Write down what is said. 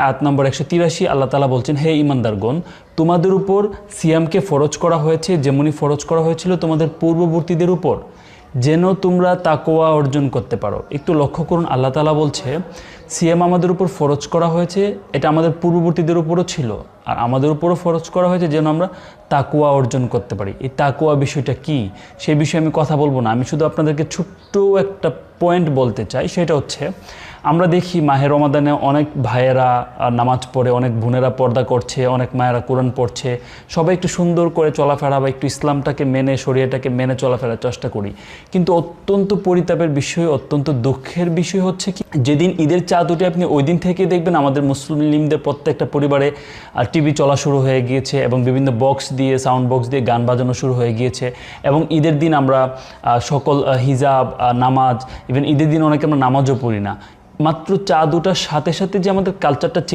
আয়াত নম্বর 183 আল্লাহ তাআলা বলছেন, হে ঈমানদারগণ, তোমাদের উপর সিয়ামকে ফরজ করা হয়েছে যেমনি ফরজ করা হয়েছিল তোমাদের পূর্ববর্তীদের উপর, যেন তোমরা তাকওয়া অর্জন করতে পারো। একটু লক্ষ্য করুন, আল্লাহ তাআলা বলছে সিয়াম আমাদের উপর ফরজ করা হয়েছে, এটা আমাদের পূর্ববর্তীদের উপরও ছিল, আর আমাদের উপরও ফরজ করা হয়েছে যেন আমরা তাকওয়া অর্জন করতে পারি। এই তাকওয়া বিষয়টা কি, সেই বিষয়ে আমি কথা বলবো না, আমি শুধু আপনাদেরকে ছোট্ট একটা পয়েন্ট বলতে চাই। সেটা হচ্ছে, আমরা দেখি মাহে রমাদানে অনেক ভাইয়েরা নামাজ পড়ে, অনেক বোনেরা পর্দা করছে, অনেক মায়েরা কোরআন পড়ছে, সবাই একটু সুন্দর করে চলাফেরা বা একটু ইসলামটাকে মেনে, শরিয়াটাকে মেনে চলাফেরার চেষ্টা করি। কিন্তু অত্যন্ত পরিতাপের বিষয়, অত্যন্ত দুঃখের বিষয় হচ্ছে কি, যেদিন ঈদের চাঁদ উঠে আপনি ওই দিন থেকে দেখবেন আমাদের মুসলিমদের প্রত্যেকটা পরিবারে টিভি চলা শুরু হয়ে গিয়েছে এবং বিভিন্ন বক্স দিয়ে, সাউন্ড বক্স দিয়ে গান বাজানো শুরু হয়ে গিয়েছে। এবং ঈদের দিন আমরা সকল হিজাব, নামাজ, ইভেন ঈদের দিন অনেকে আমরা নামাজও পড়ি না। মাত্র চাঁদ ওঠার সাথে সাথে যে আমাদের কালচারটা